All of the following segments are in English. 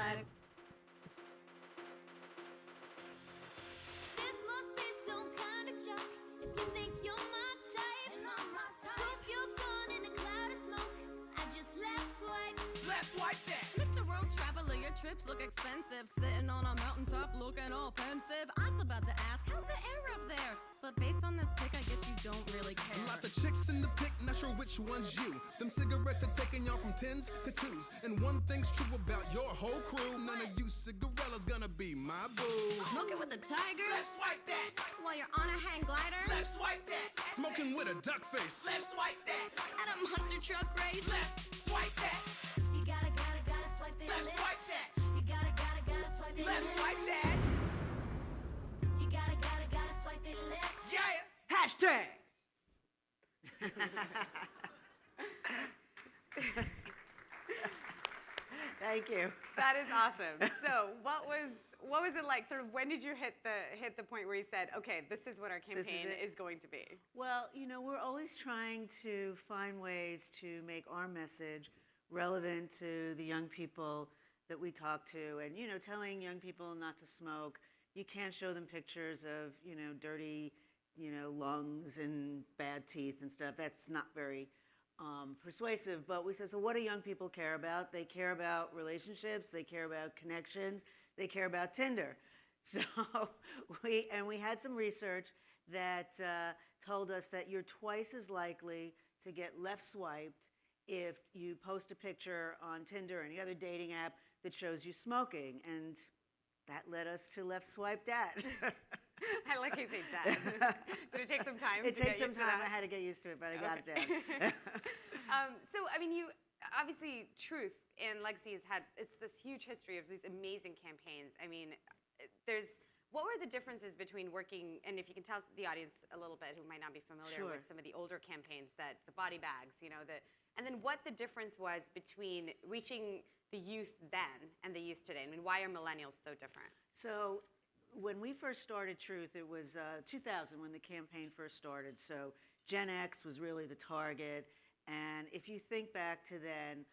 like. This must be some kind of joke. If you think you're my type, and I'm my type. If you're gone in a cloud of smoke, I just left swipe. Left swipe that. Mr. Road Traveler, your trips look expensive. Sitting on a mountaintop looking all pensive. I was about to ask, how's the air up there? But based on this pic, I guess you don't really care. Lots of chicks in the pic, not sure which one's you. Them cigarettes are taking y'all from 10s to 2s. And one thing's true about your whole crew, none of you cigarella's gonna be my boo. Smoking with a tiger? Left swipe that. While you're on a hang glider? Left swipe that. Smoking with a duck face. Left swipe that. At a monster truck race? Left swipe that. You gotta swipe it Left left. swipe that. You gotta swipe it Left left. swipe that. You gotta swipe it left. Yeah. Hashtag. Thank you. That is awesome. So what was it like? Sort of when did you hit the point where you said, okay, this is what our campaign it. is going to be? Well, you know, we're always trying to find ways to make our message relevant to the young people that we talk to. And, you know, telling young people not to smoke, you can't show them pictures of, you know, dirty, you know, lungs and bad teeth and stuff. That's not very persuasive. But we said, so what do young people care about? They care about relationships. They care about connections. They care about Tinder. So we had some research that told us that you're twice as likely to get left swiped if you post a picture on Tinder or any other dating app that shows you smoking. And that led us to left swipe dad. I like how you say dad. Did it take some time? It to takes get some used to time. that? I had to get used to it, but I got it down. So, I mean, you obviously, Truth and Legacy it's this huge history of these amazing campaigns. I mean, what were the differences between working, and if you can tell the audience a little bit who might not be familiar Sure. with some of the older campaigns, that the body bags, you know, and then what the difference was between reaching the youth then and the youth today? I mean, why are millennials so different? So when we first started Truth, it was 2000 when the campaign first started. So Gen X was really the target. And if you think back to then,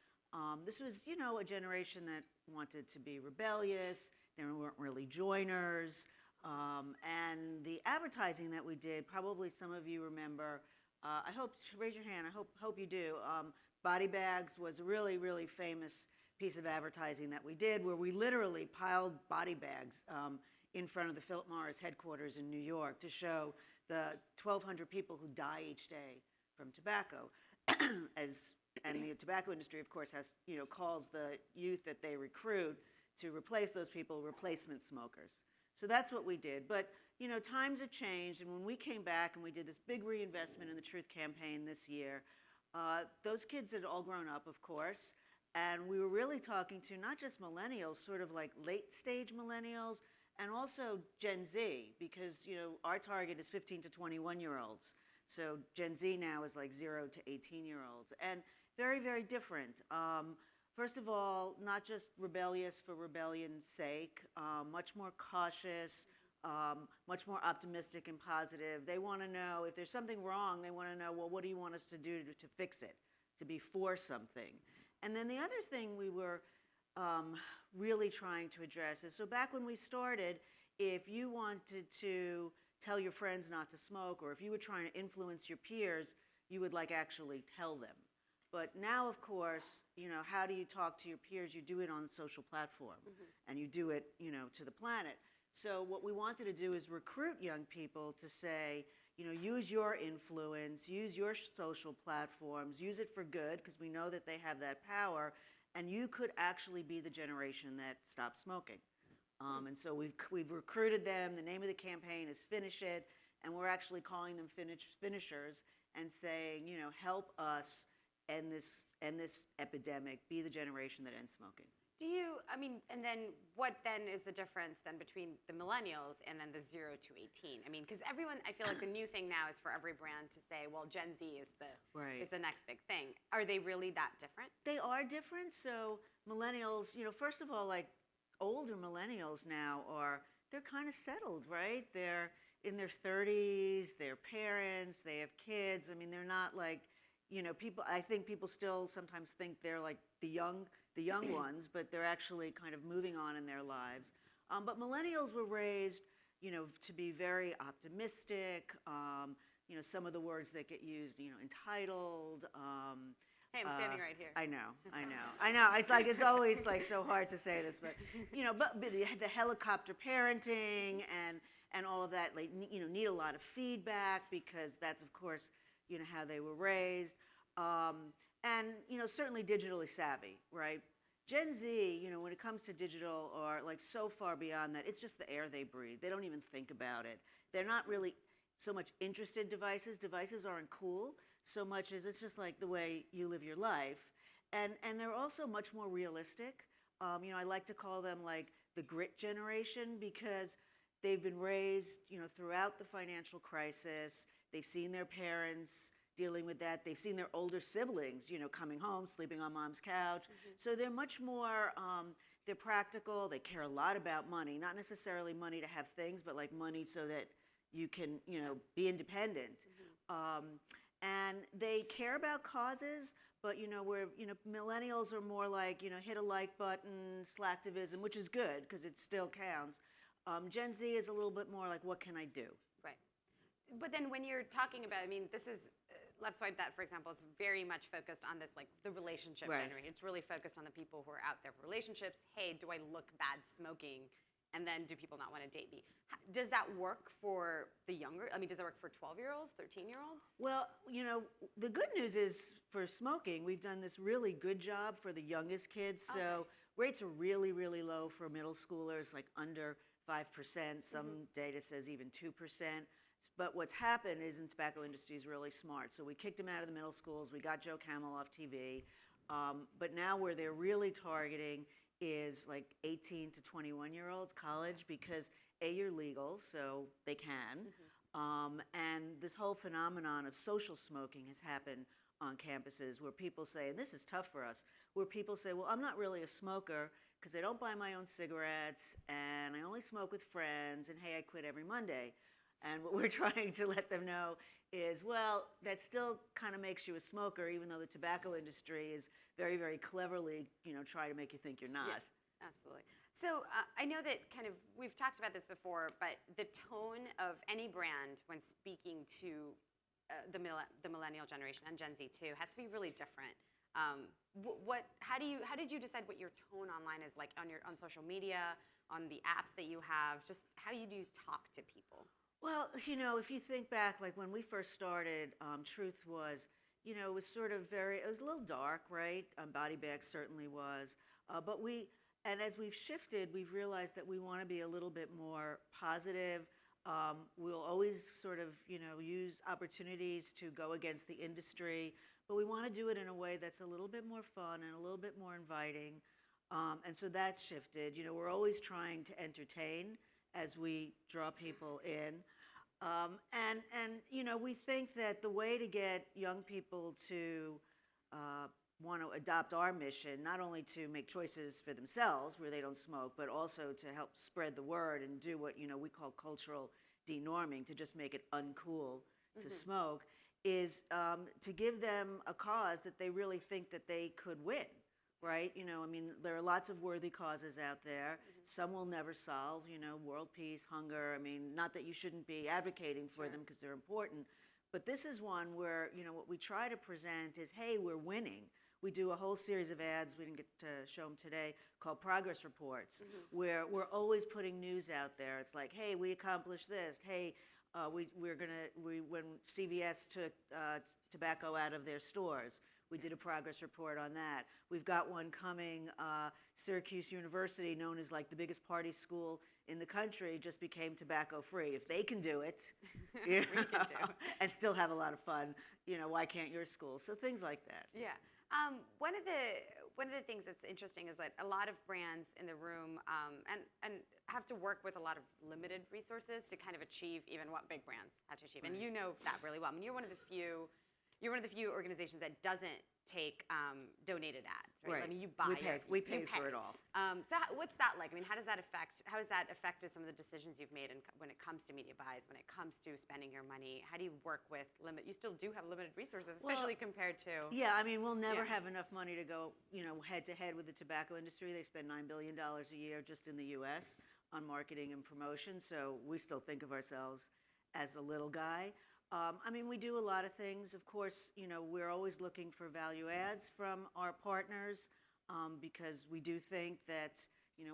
this was, you know, a generation that wanted to be rebellious. There weren't really joiners. And the advertising that we did, probably some of you remember, I hope, raise your hand, I hope you do. Body bags was a really, really famous piece of advertising that we did, where we literally piled body bags in front of the Philip Morris headquarters in New York to show the 1,200 people who die each day from tobacco. And the tobacco industry, of course, has, you know, calls the youth that they recruit to replace those people replacement smokers. So that's what we did. But, you know, times have changed, and when we came back and we did this big reinvestment in the Truth campaign this year, those kids had all grown up, of course, and we were really talking to not just millennials, sort of like late stage millennials, and also Gen Z, because, you know, our target is 15 to 21-year-olds. So Gen Z now is like 0 to 18-year-olds, and very, very different. First of all, not just rebellious for rebellion's sake, much more cautious, much more optimistic and positive. They want to know if there's something wrong, they want to know, well, what do you want us to do to fix it, to be for something? And then the other thing we were really trying to address is, so back when we started, if you wanted to tell your friends not to smoke, or if you were trying to influence your peers, you would like actually tell them. But now, of course, you know, how do you talk to your peers? You do it on a social platform, and you do it, you know, to the planet. So what we wanted to do is recruit young people to say, you know, use your influence, use your social platforms, use it for good, because we know that they have that power, and you could actually be the generation that stops smoking. And so we've recruited them. The name of the campaign is Finish It, and we're actually calling them finishers and saying, you know, help us end this epidemic, be the generation that ends smoking. And then what then is the difference then between the millennials and then the 0 to 18? I mean, because everyone, I feel like the new thing now is for every brand to say, well, Gen Z is the next big thing. Are they really that different? They are different. So millennials, you know, first of all, like older millennials now they're kind of settled, right? They're in their 30s, they're parents, they have kids. I mean, they're not like, you know, I think people still sometimes think they're like the the young ones, but they're actually kind of moving on in their lives. But millennials were raised, to be very optimistic. Some of the words that get used, entitled. Hey, I'm standing right here. I know. It's always like so hard to say this, but but the helicopter parenting and all of that, like need a lot of feedback because that's of course how they were raised, and certainly digitally savvy, right? Gen Z, when it comes to digital, are like so far beyond that. It's just the air they breathe. They don't even think about it. They're not really so much interested in devices. Devices aren't cool so much as it's just like the way you live your life. And they're also much more realistic. I like to call them like the grit generation because they've been raised, throughout the financial crisis. They've seen their parents dealing with that. They've seen their older siblings, coming home, sleeping on mom's couch. So they're much more, they're practical. They care a lot about money, not necessarily money to have things, but like money so that you can, be independent. And they care about causes, but where millennials are more like hit a like button, slacktivism, which is good because it still counts. Gen Z is a little bit more like, what can I do? Right. But then when you're talking about, this is Left Swipe That, for example, is very much focused on this, like the relationship generation. It's really focused on the people who are out there for relationships. Hey, do I look bad smoking? And then do people not want to date me? Does that work for the younger? Does it work for 12-year-olds, 13-year-olds? Well, the good news is for smoking, we've done this really good job for the youngest kids. So rates are really, really low for middle schoolers, like under 5%. Some data says even 2%. But what's happened is the tobacco industry is really smart. So we kicked them out of the middle schools. We got Joe Camel off TV. But now where they're really targeting is like 18 to 21-year-olds, college, because you're legal, so they can. And this whole phenomenon of social smoking has happened on campuses where people say, and this is tough for us, where people say, well, I'm not really a smoker because I don't buy my own cigarettes and I only smoke with friends and hey, I quit every Monday. And what we're trying to let them know is, well, that still kind of makes you a smoker, even though the tobacco industry is very, very cleverly, trying to make you think you're not. Yes, absolutely. So I know that we've talked about this before, but the tone of any brand when speaking to the millennial generation and Gen Z too has to be really different. How did you decide what your tone online is like on social media, on the apps that you have? Just how do you talk to people? Well, if you think back, like when we first started, Truth was, it was sort of it was a little dark, right? Body Bag certainly was. And as we've shifted, we've realized that we want to be a little bit more positive. We'll always sort of, use opportunities to go against the industry, but we want to do it in a way that's a little bit more fun and a little bit more inviting. And so that's shifted. We're always trying to entertain as we draw people in. And we think that the way to get young people to want to adopt our mission, not only to make choices for themselves where they don't smoke, but also to help spread the word and do what we call cultural denorming, to just make it uncool to smoke, is to give them a cause that they really think that they could win. Right? There are lots of worthy causes out there. Some we'll never solve, world peace, hunger. Not that you shouldn't be advocating for them because they're important, but this is one where, what we try to present is, hey, we're winning. We do a whole series of ads, we didn't get to show them today, called progress reports, where we're always putting news out there. It's like, hey, we accomplished this. Hey, when CVS took tobacco out of their stores, we did a progress report on that. We've got one coming. Syracuse University, known as like the biggest party school in the country, just became tobacco-free. If they can do it, and still have a lot of fun, why can't your school? So things like that. Yeah. One of the things that's interesting is that a lot of brands in the room and have to work with a lot of limited resources to kind of achieve even what big brands have to achieve. And you know that really well. You're one of the few organizations that doesn't take donated ads, right? I mean, you buy we pay for it all. So what's that like? I mean, how has that affected some of the decisions you've made when it comes to media buys, when it comes to spending your money? How do you work with you still do have limited resources, especially compared to. Yeah, I mean, we'll never have enough money to go, head to head with the tobacco industry. They spend $9 billion a year just in the U.S. on marketing and promotion, so we still think of ourselves as the little guy. I mean, we do a lot of things. Of course, we're always looking for value adds from our partners because we do think that,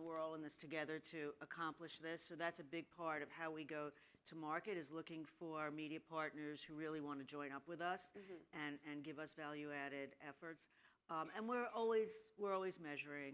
we're all in this together to accomplish this. So that's a big part of how we go to market, is looking for media partners who really want to join up with us and give us value added efforts. And we're always measuring.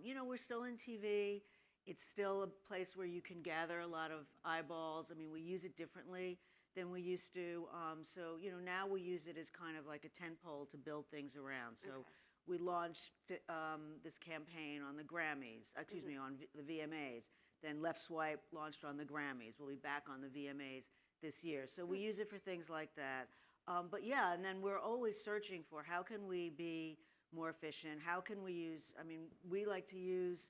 We're still in TV. It's still a place where you can gather a lot of eyeballs. I mean, we use it differently than we used to. So, now we use it as kind of like a tentpole to build things around. So we launched this campaign on the Grammys, on the VMAs. Then Left Swipe launched on the Grammys. We'll be back on the VMAs this year. So we use it for things like that. But yeah, and then we're always searching for how can we be more efficient? How can we use, we like to use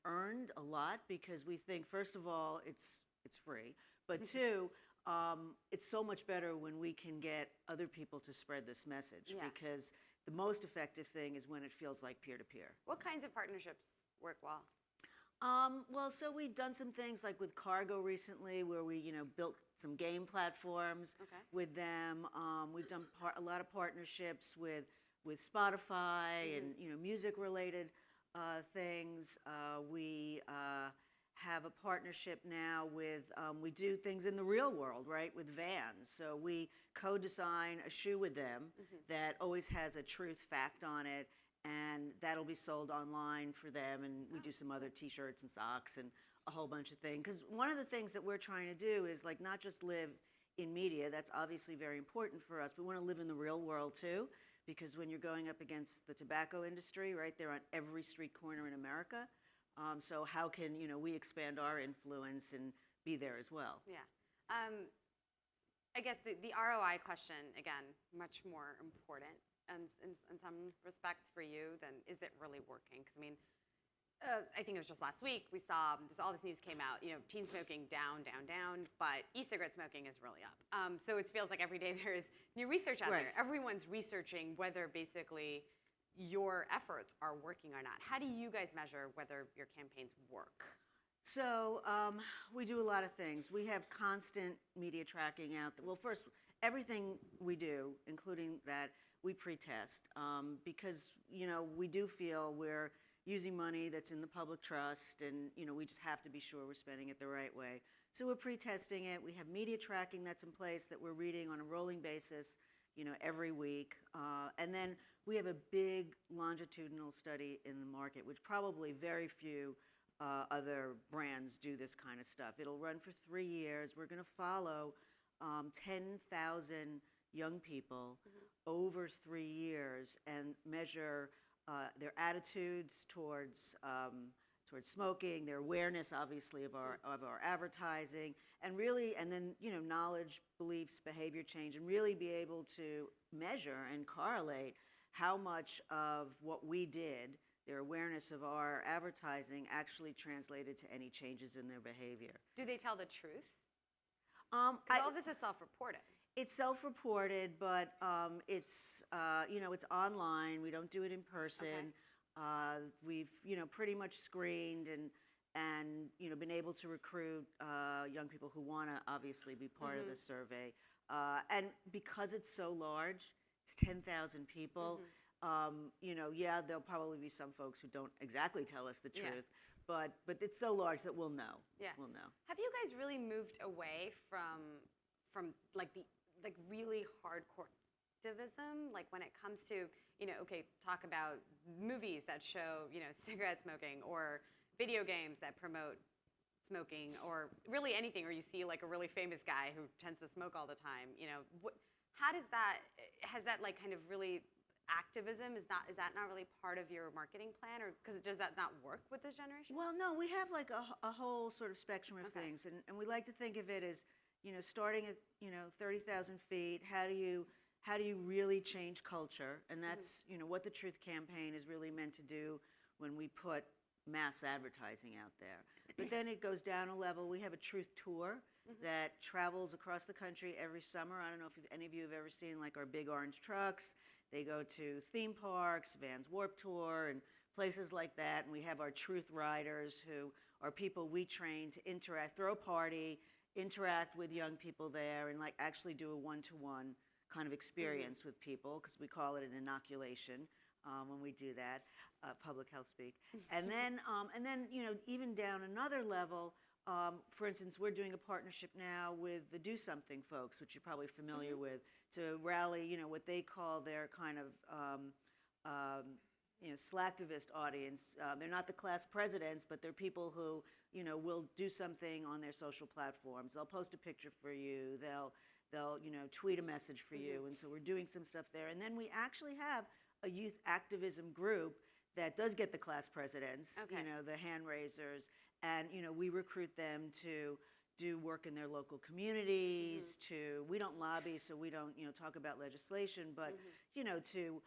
earned a lot because we think, first of all, it's free. But two, it's so much better when we can get other people to spread this message because the most effective thing is when it feels like peer-to-peer. What kinds of partnerships work well? Well, so we've done some things like with Cargo recently where we, built some game platforms with them. We've done a lot of partnerships with Spotify and, music-related things. We have a partnership now with, we do things in the real world, right, with Vans. So we co-design a shoe with them that always has a truth fact on it, and that'll be sold online for them, and we do some other T-shirts and socks and a whole bunch of things. Because one of the things that we're trying to do is, like, not just live in media, that's obviously very important for us, but we want to live in the real world too, because when you're going up against the tobacco industry, right, they're on every street corner in America. So how can, we expand our influence and be there as well? Yeah. I guess the ROI question, again, much more important in some respects for you than is it really working? Because, I think it was just last week we saw all this news came out, teen smoking down, but e-cigarette smoking is really up. So it feels like every day there is new research out there. Everyone's researching whether basically your efforts are working or not. How do you guys measure whether your campaigns work? So we do a lot of things. We have constant media tracking out. Well, first, everything we do, including that, we pre-test because, we do feel we're using money that's in the public trust and, we just have to be sure we're spending it the right way. So we're pre-testing it. We have media tracking that's in place that we're reading on a rolling basis, every week. And then we have a big longitudinal study in the market, which probably very few other brands do this kind of stuff. It'll run for 3 years. We're going to follow 10,000 young people over 3 years and measure their attitudes towards smoking, their awareness, obviously, of our advertising, and really, and then knowledge, beliefs, behavior change, and really be able to measure and correlate how much of what we did, their awareness of our advertising, actually translated to any changes in their behavior. Do they tell the truth? All of this is self-reported. It's self-reported, but it's it's online. We don't do it in person. We've pretty much screened and been able to recruit young people who want to obviously be part of the survey. And because it's so large, it's 10,000 people. There'll probably be some folks who don't exactly tell us the truth, but it's so large that we'll know. Yeah, we'll know. Have you guys really moved away from like really hardcore activism, like when it comes to talk about movies that show cigarette smoking or video games that promote smoking or really anything, or you see like a really famous guy who tends to smoke all the time? How does that has that like kind of really activism is that not really part of your marketing plan, or does that not work with this generation? Well, no, we have like a whole sort of spectrum of things, and we like to think of it as starting at 30,000 feet. How do you how do you really change culture? And that's, you know, what the Truth campaign is really meant to do when we put mass advertising out there. But then it goes down a level. We have a Truth tour that travels across the country every summer. I don't know if any of you have ever seen like our big orange trucks. They go to theme parks, Vans Warped Tour, and places like that. And we have our Truth riders, who are people we train to interact, throw a party, interact with young people there, and like actually do a one-to-one kind of experience with people, because we call it an inoculation when we do that, public health speak. And then you know, even down another level, for instance, we're doing a partnership now with the Do Something folks, which you're probably familiar with, to rally, you know, what they call their kind of you know, slacktivist audience. They're not the class presidents, but they're people who, you know, will do something on their social platforms. They'll post a picture for you. They'll you know, tweet a message for you. And so we're doing some stuff there. And then we actually have a youth activism group that does get the class presidents, you know, the hand raisers, and, you know, we recruit them to do work in their local communities, we don't lobby, so we don't, you know, talk about legislation, but, you know, to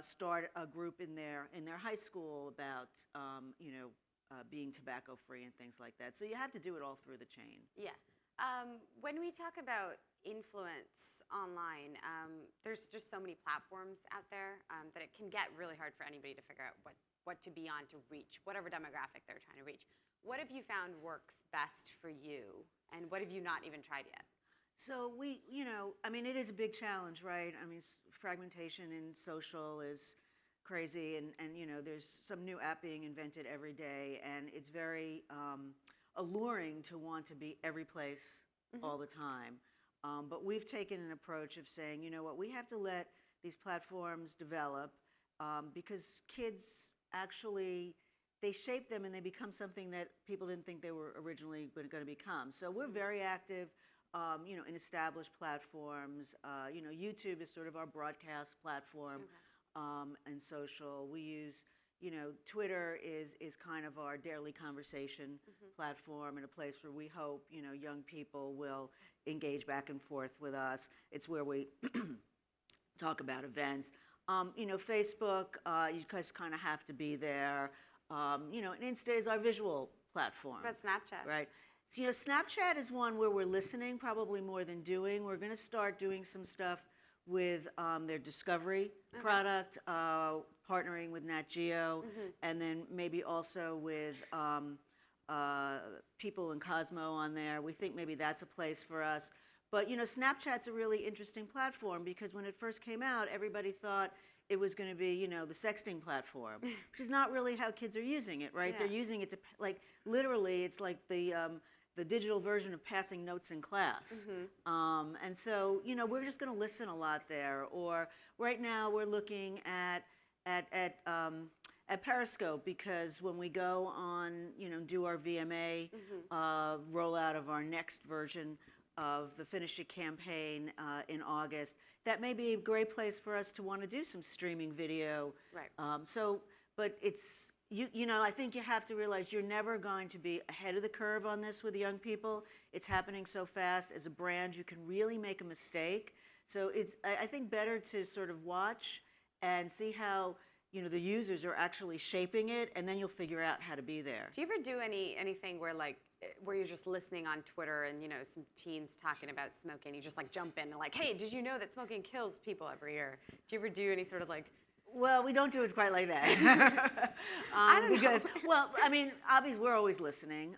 start a group in their high school about, you know, being tobacco free and things like that. So you have to do it all through the chain. Yeah. When we talk about influence online, there's just so many platforms out there that it can get really hard for anybody to figure out what to be on to reach whatever demographic they're trying to reach. What have you found works best for you, and what have you not even tried yet? So we, you know, I mean, it is a big challenge, right? I mean, fragmentation in social is crazy, and you know, there's some new app being invented every day, and it's very alluring to want to be every place all the time. But we've taken an approach of saying, you know what, we have to let these platforms develop because kids actually, they shape them and they become something that people didn't think they were originally going to become. So we're very active, you know, in established platforms. You know, YouTube is sort of our broadcast platform, and social. We use, you know, Twitter is kind of our daily conversation platform, and a place where we hope, you know, young people will engage back and forth with us. It's where we talk about events. You know, Facebook, you guys kind of have to be there. You know, and Insta is our visual platform. But Snapchat. Right. So, you know, Snapchat is one where we're listening probably more than doing. We're going to start doing some stuff with their Discovery product, partnering with Nat Geo, and then maybe also with People in Cosmo on there. We think maybe that's a place for us. But, you know, Snapchat's a really interesting platform because when it first came out, everybody thought it was going to be, you know, the sexting platform, which is not really how kids are using it, right? Yeah. They're using it to, like, literally, it's like the digital version of passing notes in class. And so, you know, we're just going to listen a lot there. Or right now, we're looking at Periscope, because when we go on, you know, do our VMA rollout of our next version of the Finish It campaign in August, that may be a great place for us to want to do some streaming video. Right. But it's, you know, I think you have to realize you're never going to be ahead of the curve on this with young people. It's happening so fast. As a brand, you can really make a mistake. So it's, I think, better to sort of watch and see how, you know, the users are actually shaping it, and then you'll figure out how to be there. Do you ever do anything where, like, where you're just listening on Twitter and, you know, some teens talking about smoking, you just like jump in and like, hey, did you know that smoking kills people every year? Do you ever do any sort of like? Well, we don't do it quite like that. I don't because, know. Well, I mean, obviously we're always listening,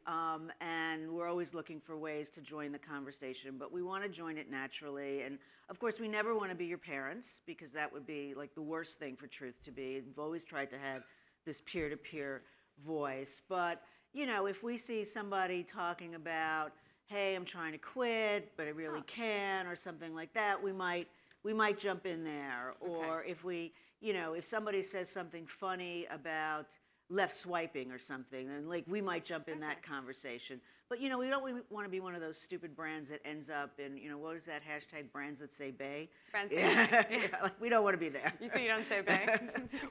and we're always looking for ways to join the conversation, but we want to join it naturally. And of course, we never want to be your parents, because that would be like the worst thing for Truth to be. We've always tried to have this peer-to-peer voice. But, you know, if we see somebody talking about, hey, I'm trying to quit, but I really can, or something like that, we might jump in there. Or if we, you know, if somebody says something funny about left swiping or something, then like we might jump in that conversation. But, you know, we don't want to be one of those stupid brands that ends up in, you know, what is that hashtag, brands that say bae? Brands say bae. Yeah, like, we don't want to be there. You say you don't say bae?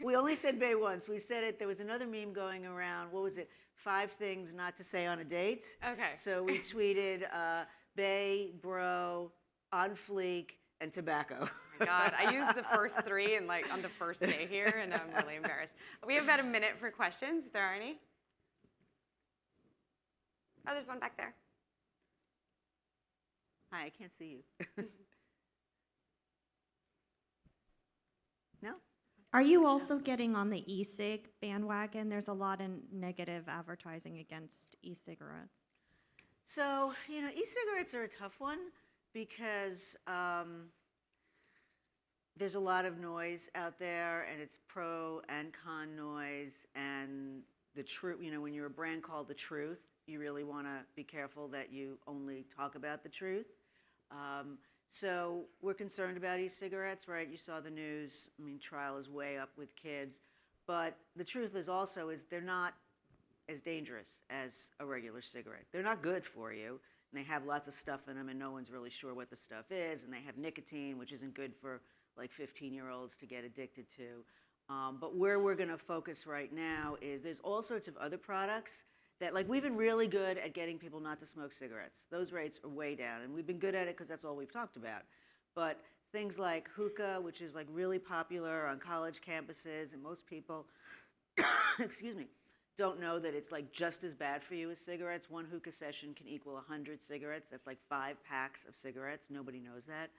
We only said bae once. We said it, there was another meme going around, what was it, 5 things not to say on a date. Okay. So we tweeted bae, bro, on fleek, and tobacco. God, I used the first 3 and like on the first day here, and I'm really embarrassed. We have about a minute for questions, if there are any. Oh, there's one back there. Hi, I can't see you. No? Are you also getting on the e-cig bandwagon? There's a lot of negative advertising against e-cigarettes. So, e-cigarettes are a tough one because there's a lot of noise out there, and it's pro and con noise, and the truth, when you're a brand called The Truth, you really want to be careful that you only talk about the truth. So we're concerned about e-cigarettes, right? You saw the news. I mean, trial is way up with kids. But the truth is also they're not as dangerous as a regular cigarette. They're not good for you, and they have lots of stuff in them, and no one's really sure what the stuff is, and they have nicotine, which isn't good for like 15-year-olds to get addicted to. But where we're going to focus right now is there's all sorts of other products that, like, we've been really good at getting people not to smoke cigarettes. Those rates are way down, and we've been good at it because that's all we've talked about. But things like hookah, which is like really popular on college campuses, and most people, excuse me, don't know that it's like just as bad for you as cigarettes. One hookah session can equal 100 cigarettes. That's like 5 packs of cigarettes. Nobody knows that.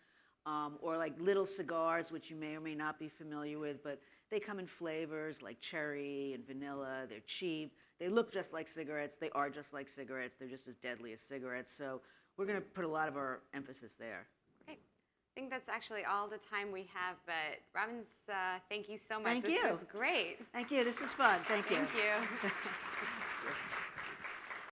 Or like little cigars, which you may or may not be familiar with, but they come in flavors like cherry and vanilla. They're cheap. They look just like cigarettes. They are just like cigarettes. They're just as deadly as cigarettes. So we're going to put a lot of our emphasis there. Great. I think that's actually all the time we have, but Robbins, thank you so much. Thank you. This was great. Thank you. This was fun. Thank you. Thank you.